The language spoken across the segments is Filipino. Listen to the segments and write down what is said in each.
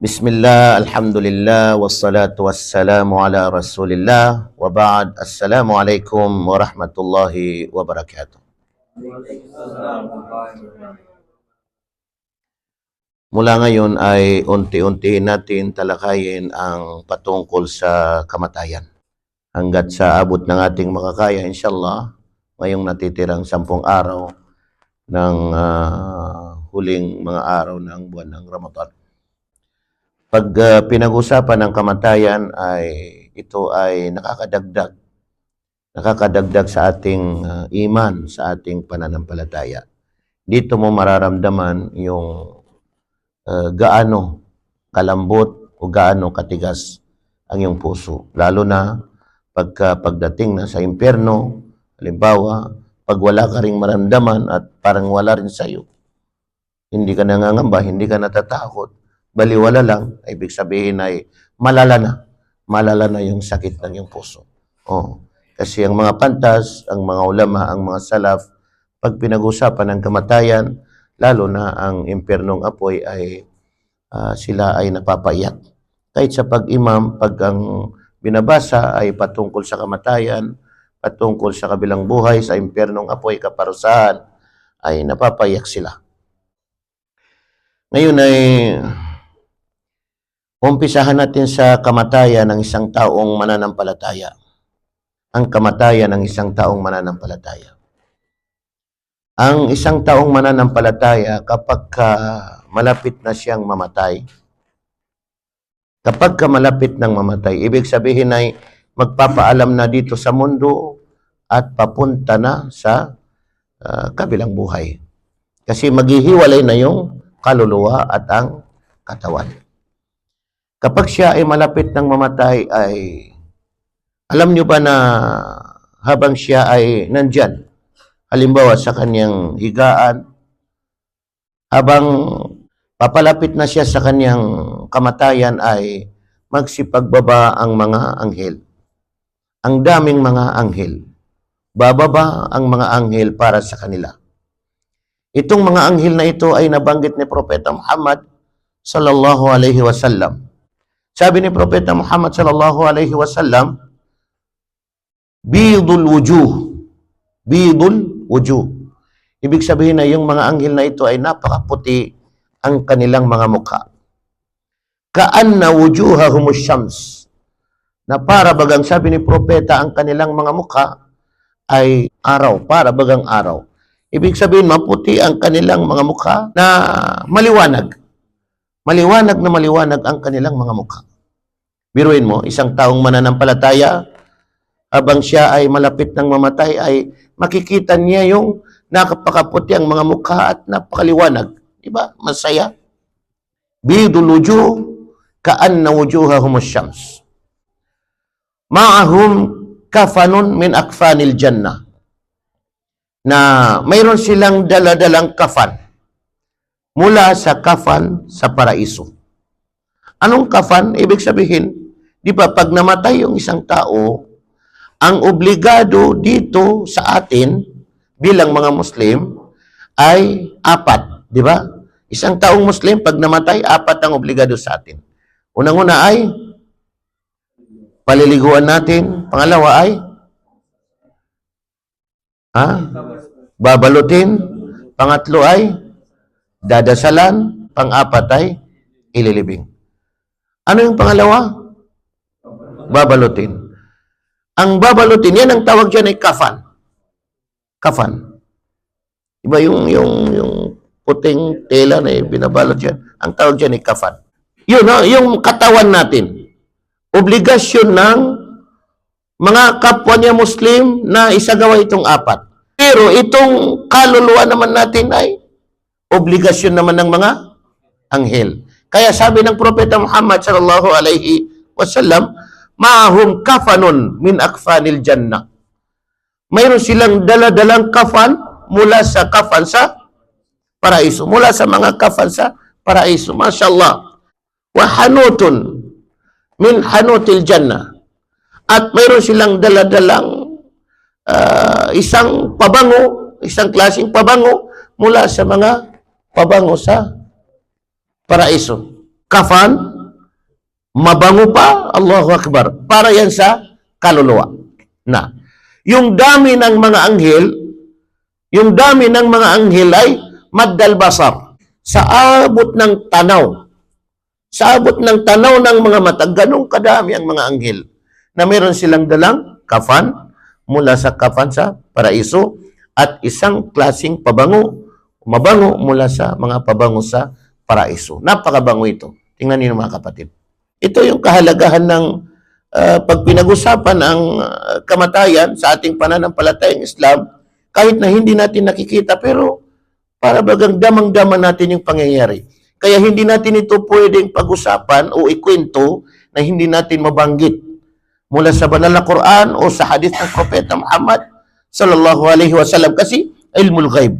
Bismillah, alhamdulillah, wassalatu wassalamu ala rasulillah, wa ba'd, assalamualaikum warahmatullahi wabarakatuh. Mula ngayon ay unti-unti natin talakayin ang patungkol sa kamatayan. Hanggat sa abot ng ating makakaya, inshallah, ngayong natitirang 10 araw ng huling mga araw ng buwan ng Ramadan. Pag pinag-usapan ng kamatayan ay ito ay nakakadagdag sa ating iman, sa ating pananampalataya. Dito mo mararamdaman yung gaano kalambot o gaano katigas ang iyong puso. Lalo na pagdating na sa impyerno, halimbawa, pag wala ka ring maramdaman at parang wala rin sa iyo, hindi ka nangangamba, hindi ka natatakot, baliwala lang, ibig sabihin ay malala na yung sakit ng iyong puso. Kasi ang mga pantas, ang mga ulama, ang mga salaf, pag pinag-usapan ng kamatayan, lalo na ang impyernong apoy ay sila ay napapaiyak. Kahit sa pag-imam, pag ang binabasa ay patungkol sa kamatayan, patungkol sa kabilang buhay, sa impyernong apoy, kaparusahan, ay napapaiyak sila. Ngayon ay umpisahan natin sa kamatayan ng isang taong mananampalataya. Ang kamatayan ng isang taong mananampalataya. Ang isang taong mananampalataya kapag malapit na siyang mamatay, ibig sabihin ay magpapaalam na dito sa mundo at papunta na sa kabilang buhay. Kasi maghihiwalay na yung kaluluwa at ang katawan. Kapag siya ay malapit ng mamatay ay, alam nyo ba na habang siya ay nandyan, halimbawa sa kanyang higaan, habang papalapit na siya sa kanyang kamatayan ay magsipagbaba ang mga anghel. Ang daming mga anghel. Bababa ang mga anghel para sa kanila. Itong mga anghel na ito ay nabanggit ni Propeta Muhammad sallallahu alaihi wasallam. Sabi ni Propeta Muhammad sallallahu alaihi wasallam, bidul wujuh. Ibig sabihin na yung mga anghel na ito ay napakaputi ang kanilang mga mukha. Ka'anna wujuhahumus syams. Na para bagang, sabi ni Propeta, ang kanilang mga mukha ay araw, para bagang araw. Ibig sabihin, maputi ang kanilang mga mukha na maliwanag. Maliwanag na maliwanag ang kanilang mga mukha. Biruin mo, isang taong mananampalataya, habang siya ay malapit ng mamatay, ay makikita niya yung napakaputi ang mga mukha at napakaliwanag. Diba? Masaya. Bidul wujuh, ka'anna wujuhahumus syams. Ma'ahum kafanun min akfanil jannah. Na mayroon silang daladalang kafan mula sa kafan sa paraiso. Anong kafan? Ibig sabihin, di ba pag namatay yung isang tao, ang obligado dito sa atin bilang mga Muslim ay 4, di ba? Isang taong Muslim pag namatay, 4 ang obligado sa atin. Unang-una ay paliliguan natin, pangalawa ay babalutin, pangatlo ay dadasalan, pang-4 ay ililibing. Ano yung pangalawa? Babalutin. Ang babalutin, yan ang tawag dyan ay kafan. Kafan. Iba yung puting tela na binabalot dyan. Ang tawag dyan ay kafan. Yun, yung katawan natin. Obligasyon ng mga kapwa niya Muslim na isagawa itong 4. Pero itong kaluluwa naman natin ay obligasyon naman ng mga anghel. Kaya sabi ng Propeta Muhammad sallallahu alaihi wasallam, ma'ahum kafanun min akfanil jannah. Mayroon silang daladalang kafan mula sa kafan sa paraiso. Mula sa mga kafan sa paraiso. Mashallah. Wa hanutun min hanutil jannah. At mayroon silang daladalang isang pabango, isang klaseng pabango mula sa mga pabango sa paraiso. Kafan Mabango pa, Allahu Akbar. Para yan sa kaluluwa. Na, yung dami ng mga anghel, yung dami ng mga anghel ay maddal basar. Sa abot ng tanaw. Sa abot ng tanaw ng mga mata, ganong kadami ang mga anghel na meron silang dalang kafan mula sa kafan sa paraiso at isang klasing mabango mula sa mga pabango sa paraiso. Napakabango ito. Tingnan niyo mga kapatid. Ito yung kahalagahan ng pag pinag-usapan ang kamatayan sa ating pananampalatayang Islam, kahit na hindi natin nakikita, pero para bagang damang-dama natin yung pangyayari. Kaya hindi natin ito pwedeng pag-usapan o ikwento na hindi natin mabanggit mula sa banal na Quran o sa hadith ng Propeta Muhammad sallallahu alaihi wasallam, kasi ilmul ghaib.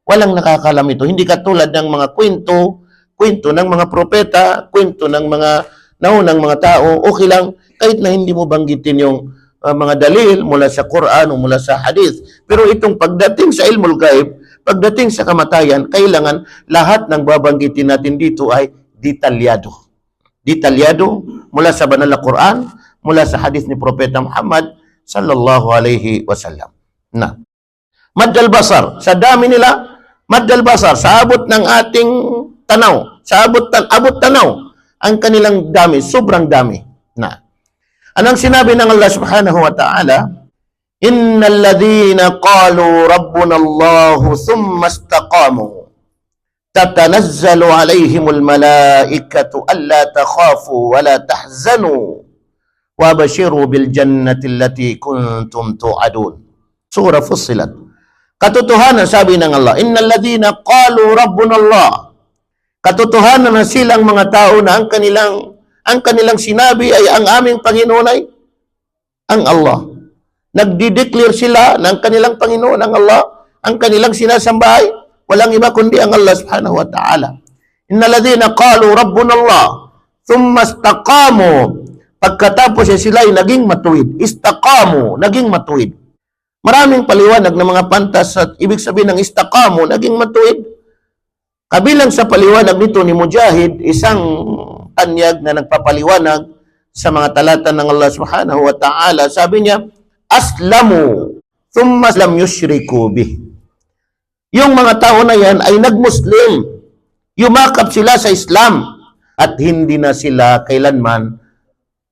Walang nakakalam ito. Hindi katulad ng mga kwento ng mga propeta, kwento ng mga naunang mga tao. Okay lang kahit na hindi mo banggitin yung mga dalil mula sa Quran o mula sa hadith. Pero itong pagdating sa ilmul ghaib, pagdating sa kamatayan, kailangan lahat ng babanggitin natin dito ay detalyado. Detalyado mula sa banal na Quran, mula sa hadith ni Propeta Muhammad sallallahu alaihi wasallam. Na, maddal basar, sa dami nila, maddal basar, sa abot ng ating tanaw, sa abot tanaw, ang kanilang dami, sobrang dami. Na, anong sinabi ng Allah subhanahu wa ta'ala? Innal ladhina qalu rabbuna Allah thumma istaqamu tatanazzalu alaihimul malaikatu alla takhafu wa la tahzanu wa bashiru bil jannati allati kuntum tu'adun. Surah Fussilat. Katotohanan, sabi ng Allah, innal ladhina qalu rabbuna Allah. Katotohanan na silang mga tao na ang kanilang sinabi ay ang aming Panginoon ay ang Allah. Nagdi-declare sila ng kanilang Panginoon ang Allah, ang kanilang sinasamba ay walang iba kundi ang Allah subhanahu wa ta'ala. Innal ladhina qalu rabbuna Allah thumma istaqamu. Pagkatapos sila ay naging matuwid. Istaqamu, naging matuwid. Maraming paliwanag ng mga pantas at ibig sabihin ng istaqamu, naging matuwid. Kabilang sa paliwanag nito ni Mujahid, isang tanyag na nagpapaliwanag sa mga talata ng Allah subhanahu wa ta'ala, sabi niya, aslamu, thumma lam yushriku bih. Yung mga tao na yan ay nag-Muslim. Yumakap sila sa Islam at hindi na sila kailanman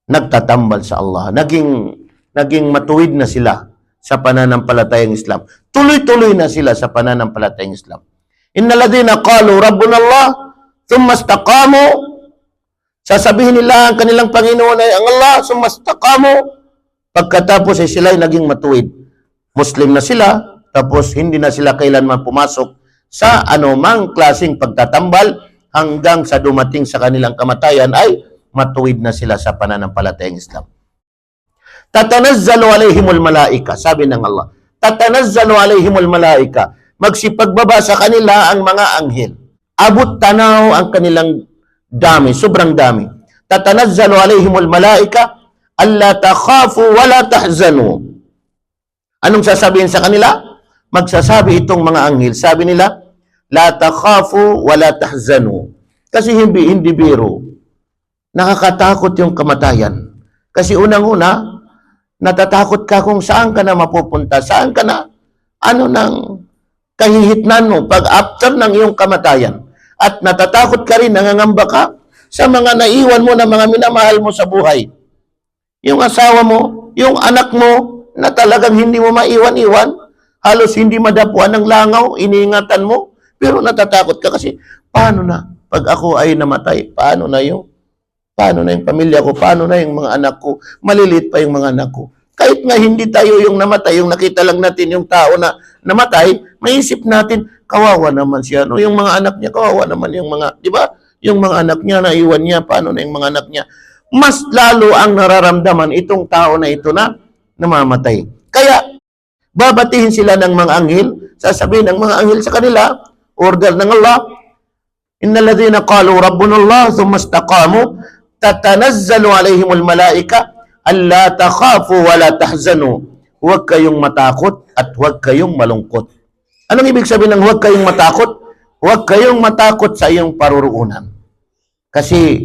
nagtatambal sa Allah. Naging matuwid na sila sa pananampalatayang Islam. Tuloy-tuloy na sila sa pananampalatayang Islam. Innal ladhina qalu rabbuna Allah thumma istaqamu. Sasabihin nila ang kanilang Panginoon ay ang Allah, thumma istaqamu. Pagkatapos ay sila ay naging matuwid. Muslim na sila, tapos hindi na sila kailanman pumasok sa anumang klaseng pagtatambal hanggang sa dumating sa kanilang kamatayan ay matuwid na sila sa pananampalatayang Islam. Tatanazzalu alaihimul malaika, sabi ng Allah. Tatanazzalu alaihimul malaika. Magsipagbaba sa kanila ang mga anghel. Abot tanaw ang kanilang dami, sobrang dami. Tatanazzalu alaihimul malaika alla takhafu wa la tahzanu. Anong sasabihin sa kanila? Magsasabi itong mga anghel. Sabi nila, la takhafu wa la tahzanu. Kasi hindi biro. Nakakatakot yung kamatayan. Kasi unang-una, natatakot ka kung saan ka na mapupunta. Saan ka na, nang kahihitnan mo pag after ng iyong kamatayan. At natatakot ka rin, nangangamba ka sa mga naiwan mo na mga minamahal mo sa buhay. Yung asawa mo, yung anak mo, na talagang hindi mo maiwan-iwan, halos hindi madapuan ng langaw, iniingatan mo, pero natatakot ka kasi, paano na? Pag ako ay namatay, paano na yung pamilya ko, paano na yung mga anak ko, malilit pa yung mga anak ko. Kahit nga hindi tayo yung namatay, yung nakita lang natin yung tao na namatay, maisip natin, kawawa naman siya. No? Yung mga anak niya, kawawa naman yung mga, di ba? Yung mga anak niya, naiwan niya, paano na yung mga anak niya. Mas lalo ang nararamdaman itong tao na ito na namamatay. Kaya, babatihin sila ng mga anghel, sasabihin ng mga anghel sa kanila, order ng Allah, innal ladhina qalu rabbuna Allah thumma istaqamu tatanazzalu alaihimul malaika alla takhafu wa la tahzanu. Huwag kayong matakot at huwag kayong malungkot. Anong ibig sabihin ng huwag kayong matakot? Huwag kayong matakot sa iyong paruroonan. Kasi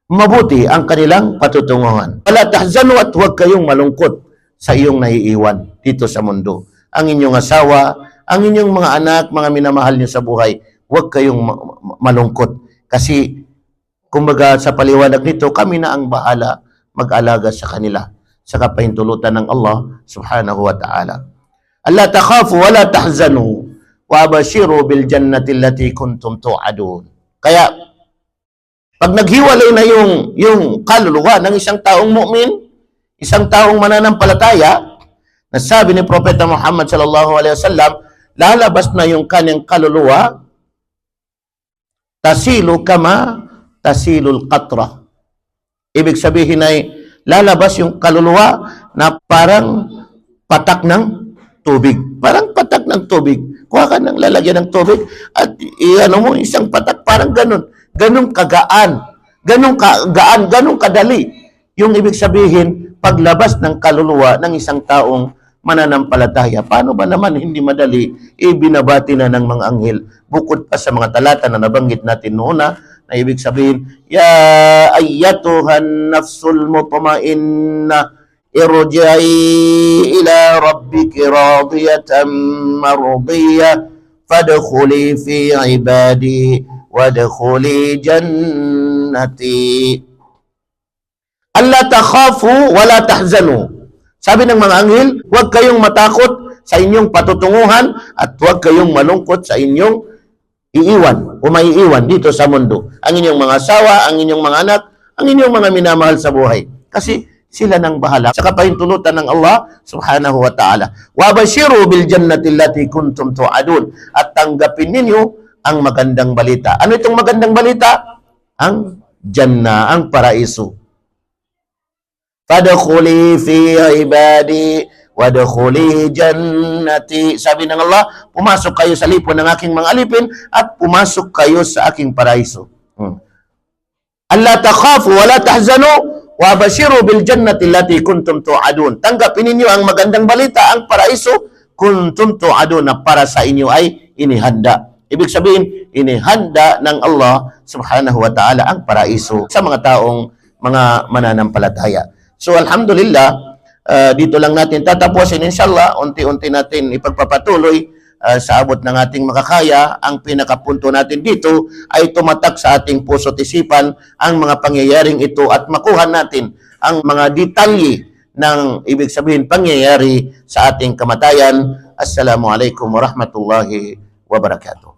mabuti ang kanilang patutunguhan. Wala tahzanu at huwag kayong malungkot sa iyong naiiwan dito sa mundo. Ang inyong asawa, ang inyong mga anak, mga minamahal niyo sa buhay, huwag kayong malungkot. Kasi, kumbaga sa paliwanag nito, kami na ang bahala mag-alaga sa kanila sa kapahintulutan ng Allah subhanahu wa ta'ala. Alla takhafu wa la tahzanu wa abashiru bil jannati allati kuntum tu'adun. Kaya, pag naghiwalay na yung kaluluwa ng isang taong mu'min, isang taong mananampalataya, nasabi ni Propeta Muhammad sallallahu alaihi wasallam, lalabas na yung kanyang kaluluwa, tasilu kama tasilul qatra. Ibig sabihin ay lalabas yung kaluluwa na parang patak ng tubig. Parang patak ng tubig. Kuha ka ng lalagyan ng tubig at iano mo isang patak, parang ganun. Ganun kagaan. Ganun kagaan, ganun kadali. Yung ibig sabihin, paglabas ng kaluluwa ng isang taong mananampalataya. Paano ba naman hindi madali ibinabati na ng mga anghel? Bukod pa sa mga talata na nabanggit natin noon na ibig sabihin, ya ayyatuhan nafsul mutmainna irji'i ila rabbiki radiyatan mardiyah fadkhuli fi ibadi wadkhuli jannati. Alla takhafu wala tahzanu. Sabi ng mga anghel, huwag kayong matakot sa inyong patutunguhan at huwag kayong malungkot sa inyong iiwan o maiiwan dito sa mundo. Ang inyong mga asawa, ang inyong mga anak, ang inyong mga minamahal sa buhay. Kasi sila nang bahala sa kapahintulutan ng Allah subhanahu wa ta'ala. Wa bashiru bil jannati allati kuntum tu'adun. At tanggapin ninyo ang magandang balita. Ano itong magandang balita? Ang Jannah, ang paraiso. Fadkhuli fi ibadi wadkhuli jannati. Sabi ng Allah, pumasok kayo sa lipon ng aking mga alipin at pumasok kayo sa aking paraiso. Alla takhafu wala tahzanu wa bashiru bil jannati allati kuntum tu'adun. Tanggapin ninyo ang magandang balita, ang paraiso, kuntum tu'adun, na para sa inyo ay inihanda. Ibig sabihin, inihanda ng Allah subhanahu wa ta'ala ang paraiso sa mga taong mga mananampalataya. So alhamdulillah, dito lang natin tatapusin, inshallah, unti-unti natin ipagpapatuloy sa abot ng ating makakaya. Ang pinakapunto natin dito ay tumatak sa ating puso at isipan ang mga pangyayaring ito at makuha natin ang mga detalye ng ibig sabihin pangyayari sa ating kamatayan. Assalamualaikum warahmatullahi wabarakatuh.